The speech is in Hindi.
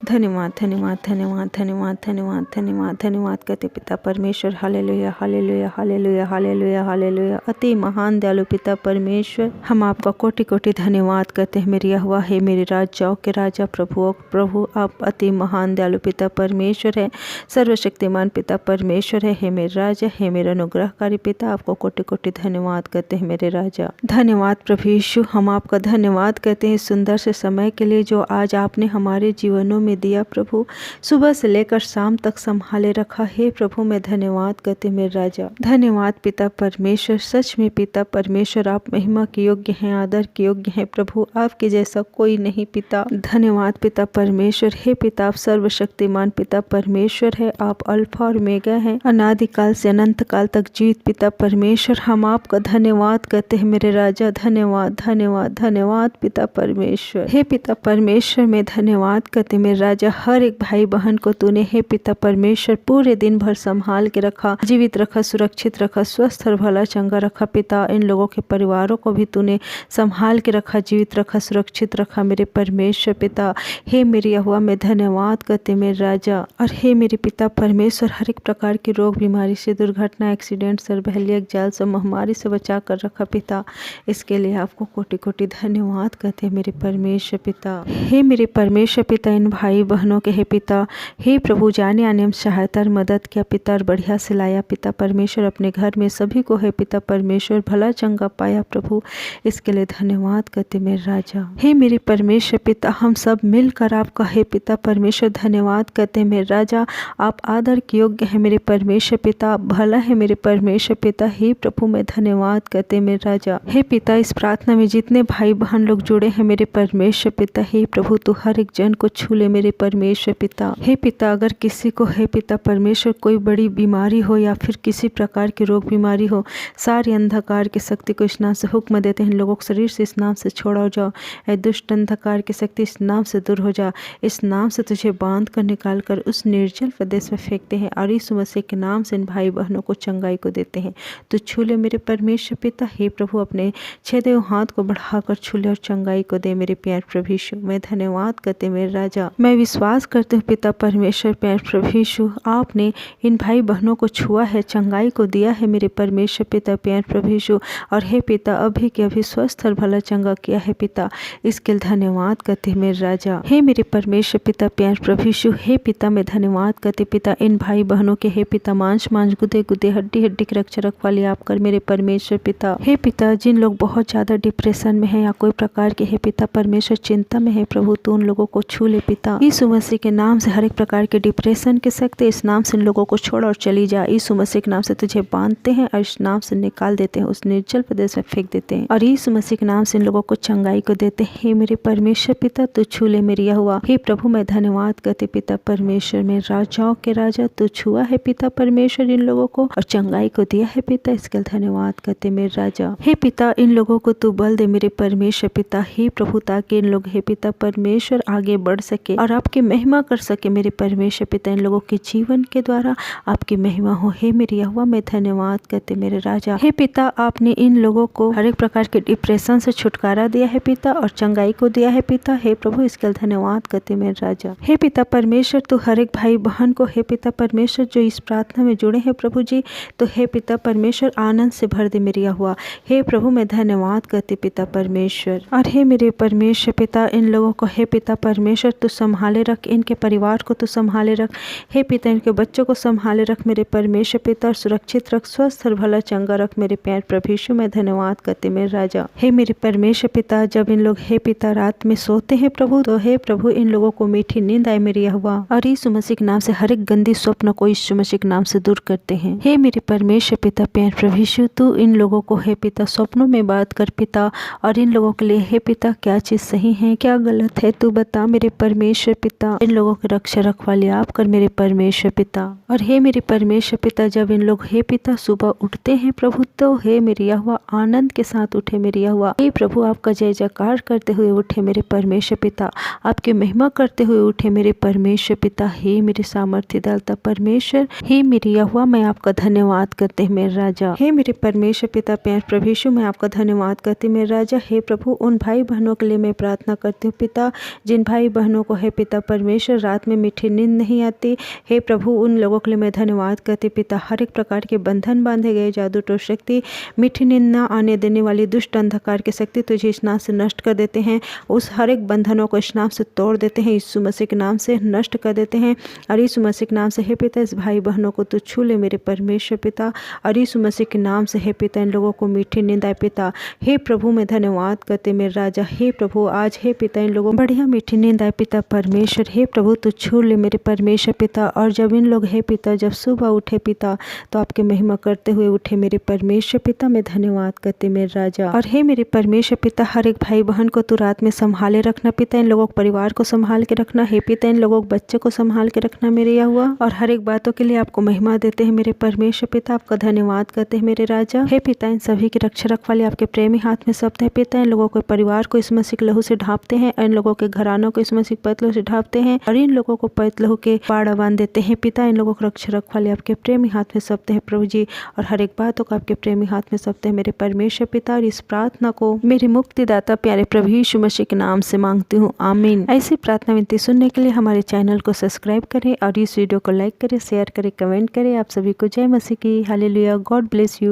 धन्यवाद धन्यवाद धन्यवाद धन्यवाद धन्यवाद धन्यवाद धन्यवाद करते पिता परमेश्वर। Hallelujah hallelujah hallelujah hallelujah hallelujah. अति महान दयालु पिता परमेश्वर, हम आपका कोटि कोटि धन्यवाद करते हैं। मेरे यहोवा है, मेरे राजाओं के राजा, प्रभुओं प्रभु, आप अति महान दयालु पिता परमेश्वर है, सर्वशक्तिमान पिता परमेश्वर है मेरे राजा, है मेरा अनुग्रहकारी पिता। आपको कोटि कोटि धन्यवाद करते हैं मेरे राजा। धन्यवाद प्रभु यीशु, हम आपका धन्यवाद करते हैं सुंदर से समय के लिए जो आज आपने हमारे जीवनों में दिया प्रभु। सुबह से लेकर शाम तक संभाले रखा है प्रभु। मैं धन्यवाद करते मेरे राजा। धन्यवाद पिता परमेश्वर, सच में पिता परमेश्वर आप महिमा के योग्य हैं, आदर के योग्य हैं प्रभु। आपके जैसा कोई नहीं पिता। धन्यवाद पिता परमेश्वर। हे पिता आप सर्वशक्तिमान पिता परमेश्वर है, आप अल्फा और ओमेगा हैं, अनादिकाल से अनंत काल तक जीवित पिता परमेश्वर। हम आपका धन्यवाद करते हैं मेरे राजा। धन्यवाद धन्यवाद धन्यवाद पिता परमेश्वर। हे पिता परमेश्वर मैं धन्यवाद करते मेरे राजा। हर एक भाई बहन को तूने हे पिता परमेश्वर पूरे दिन भर संभाल के रखा, जीवित रखा, सुरक्षित रखा, स्वस्थ और भला चंगा रखा पिता। इन लोगों के परिवारों को भी तूने संभाल के रखा, जीवित रखा, सुरक्षित रखा मेरे परमेश्वर पिता। हे मेरे यहोवा मैं धन्यवाद करते मेरे राजा। और हे मेरे पिता परमेश्वर, हर एक प्रकार की रोग बीमारी से, दुर्घटना, एक्सीडेंट, सर्वहलियक जाल से, महामारी से बचा कर रखा पिता। इसके लिए आपको कोटि कोटि धन्यवाद करते हैं मेरे परमेश्वर पिता। हे मेरे परमेश्वर पिता, इन भाई बहनों के हे पिता, हे प्रभु जाने आने में सहायता और मदद किया पिता और बढ़िया से लाया पिता परमेश्वर। अपने घर में सभी को हे पिता परमेश्वर भला चंगा पाया प्रभु। इसके लिए धन्यवाद करते मेरे राजा। हे मेरे परमेश्वर पिता, हम सब मिलकर आपका हे पिता परमेश्वर धन्यवाद करते हैं मेरे राजा। आप आदर के योग्य है मेरे परमेश्वर पिता, आप भला है मेरे परमेश्वर पिता। हे प्रभु मैं धन्यवाद करते मेरे राजा। हे पिता इस प्रार्थना में जितने भाई बहन लोग जुड़े हैं मेरे परमेश्वर पिता, हे प्रभु तू हर एक जन को छू ले मेरे परमेश्वर पिता। हे पिता अगर किसी को हे पिता परमेश्वर कोई बड़ी बीमारी हो या फिर किसी प्रकार की रोग बीमारी हो, सारी अंधकार की शक्ति को इस नाम से हुक्म देते हैं, लोगों के शरीर से इस नाम से छोड़ा हो जाओ। ऐ दुष्ट अंधकार की शक्ति इस नाम से दूर हो जा। इस नाम से तुझे बांध कर निकाल कर उस निर्जल प्रदेश में फेंकते हैं और यीशु मसीह के नाम से इन भाई बहनों को चंगाई को देते हैं। तो छू ले मेरे परमेश्वर पिता। हे प्रभु अपने छेदे हुए हाथ को बढ़ाकर छू ले और चंगाई को दे मेरे प्यार प्रभु यीशु। मैं धन्यवाद करते मेरे राजा। मैं विश्वास करते हूँ पिता परमेश्वर प्यार प्रभु यीशु, आपने इन भाई बहनों को छुआ है, चंगाई को दिया है मेरे परमेश्वर पिता प्यार प्रभु यीशु। और हे पिता अभी के अभी स्वस्थ और भला चंगा किया है पिता। इसके लिए धन्यवाद करते मेरे राजा। हे मेरे परमेश्वर पिता प्यार प्रभु यीशु, हे पिता मैं धन्यवाद करते पिता इन भाई बहनों के हे पिता मांस मांस, गुदे गुदे, हड्डी हड्डी के रक्षा रखवाली आप कर मेरे परमेश्वर पिता। हे पिता जिन लोग बहुत ज्यादा डिप्रेशन में है या कोई प्रकार के हे पिता परमेश्वर चिंता में है प्रभु, तो उन लोगों को छू ले पिता। यीशु मसीह के नाम से हर एक प्रकार के डिप्रेशन के शक्ति इस नाम से इन लोगों को छोड़ और चली जा। यीशु मसीह के नाम से तुझे बांधते हैं और इस नाम से निकाल देते हैं, उस निर्जल प्रदेश में फेंक देते हैं और यीशु मसीह के नाम से इन लोगों को चंगाई को देते हैं। हे मेरे परमेश्वर पिता तू छू ले मेरी यहोवा। हे प्रभु मैं धन्यवाद करते पिता परमेश्वर में राजाओं के राजा, तू छुआ है पिता परमेश्वर इन लोगों को और चंगाई को दिया है पिता। इसके लिए धन्यवाद करते मेरे राजा। हे पिता इन लोगों को तू बल दे मेरे परमेश्वर पिता। हे प्रभु ताकि इन लोग हे पिता परमेश्वर आगे बढ़ सके और आपकी महिमा कर सके मेरे परमेश्वर पिता। इन लोगों के जीवन के द्वारा आपकी महिमा हो। हे मेरी यहोवा मैं धन्यवाद करते मेरे राजा। हे पिता आपने इन लोगों को हर एक प्रकार के डिप्रेशन से छुटकारा दिया है पिता और चंगाई को दिया है पिता। हे प्रभु इसके लिए धन्यवाद करते मेरे राजा। हे पिता परमेश्वर तू हर एक भाई बहन को हे पिता परमेश्वर जो इस प्रार्थना में जुड़े हैं प्रभु जी, तो हे पिता परमेश्वर आनंद से भर दे मेरी यहोवा। हे प्रभु मैं धन्यवाद करते पिता परमेश्वर। और हे मेरे परमेश्वर पिता इन लोगों को हे पिता परमेश्वर तू संभाले रख, इनके परिवार को तू संभाले रख। हे पिता इनके बच्चों को संभाले रख मेरे परमेश्वर पिता और सुरक्षित रख, स्वस्थ और भला चंगा रख मेरे प्यार प्रभु यीशु। मैं धन्यवाद करते मेरे राजा। हे मेरे परमेश्वर पिता जब इन लोग हे पिता रात में सोते हैं प्रभु, तो हे प्रभु इन लोगों को मीठी नींद आए मेरी यहोवा। और यीशु मसीह के नाम से हर एक गंदी स्वप्न को यीशु मसीह के नाम से दूर करते हैं। हे मेरे परमेश्वर पिता प्यार प्रभु यीशु तू इन लोगों को हे पिता स्वप्नों में बात कर पिता और इन लोगों के लिए हे पिता क्या चीज सही है क्या गलत है तू बता मेरे परमेश्वर पिता। इन लोगों के रक्षा रखवाली आप कर मेरे परमेश्वर पिता। और हे मेरे परमेश्वर पिता जब इन लोग हे पिता सुबह उठते हैं प्रभु, तो हे मेरी यहोवा आनंद के साथ उठे मेरी यहोवा। हे प्रभु आपका जय जयकार करते हुए उठे मेरे परमेश्वर पिता, आपकी महिमा करते हुए उठे मेरे परमेश्वर पिता। हे मेरे सामर्थ्य दाता परमेश्वर, हे मेरी यहोवा मैं आपका धन्यवाद करते हैं मेरे राजा। हे मेरे परमेश्वर पिता प्यार प्रभु यीशु मैं आपका धन्यवाद करती मेरे राजा। हे प्रभु उन भाई बहनों के लिए मैं प्रार्थना करती हूँ पिता जिन भाई बहनों को हे पिता परमेश्वर, रात में मीठी नींद नहीं आती। हे प्रभु, उन लोगों के लिए मैं धन्यवाद करती पिता। हर एक प्रकार के बंधन बांधे गए, जादू टोट शक्ति, मीठी नींद न आने देने वाली दुष्ट अंधकार की शक्ति तुझे इस नाम से नष्ट कर देते हैं। उस हर एक बंधनों को इस नाम से तोड़ देते हैं, यीशु मसीह के नाम से नष्ट कर देते हैं। और यीशु मसीह के नाम से हे पिता, इस भाई बहनों को तू छू ले मेरे परमेश्वर पिता। और यीशु मसीह के नाम से हे पिता, इन लोगों को मीठी नींद आए पिता। हे प्रभु, मैं धन्यवाद करते मेरे राजा। हे प्रभु, आज हे पिता, इन लोगों को बढ़िया मीठी नींद आए पिता परमेश्वर। हे प्रभु, तू छू ले मेरे परमेश्वर पिता। और जब इन लोग हे पिता, जब सुबह उठे पिता, तो आपके महिमा करते हुए उठे मेरे परमेश्वर पिता। मैं धन्यवाद करते मेरे राजा। और हे मेरे परमेश्वर पिता, हर एक भाई बहन को तू रात में संभाले रखना पिता। इन लोगों के परिवार को संभाल के रखना। हे पिता, इन लोगों के बच्चे को संभाल के रखना मेरे यहोवा। और हर एक बातों के लिए आपको महिमा देते हैं मेरे परमेश्वर पिता। आपका धन्यवाद करते हैं मेरे राजा। हे पिता, इन सभी के रक्षा रखवाले आपके प्रेमी हाथ में सप्त है पिता। इन लोगों के परिवार को इस मसीह के लहू से ढांपते हैं। इन लोगों के घरानों को इस मसीह के पवित्र लहू से ढांपते हैं। और इन लोगों को पवित्र लहू के पाड़ा बांध देते हैं पिता। इन लोगों को रक्षा रखवाले आपके प्रेमी हाथ में सप्त है प्रभु जी। और हर एक बातों को आपके प्रेमी हाथ में सप्त है मेरे परमेश्वर पिता। और इस प्रार्थना को मेरे मुक्तिदाता प्यारे प्रभु यीशु मसीह के नाम से मांगती हूँ, आमीन। ऐसी प्रार्थना विनती सुनने के लिए हमारे चैनल को सब्सक्राइब करें और इस वीडियो को लाइक करें, शेयर करें, कमेंट करें। आप सभी को जय मसीह की। हालेलुया। God bless you.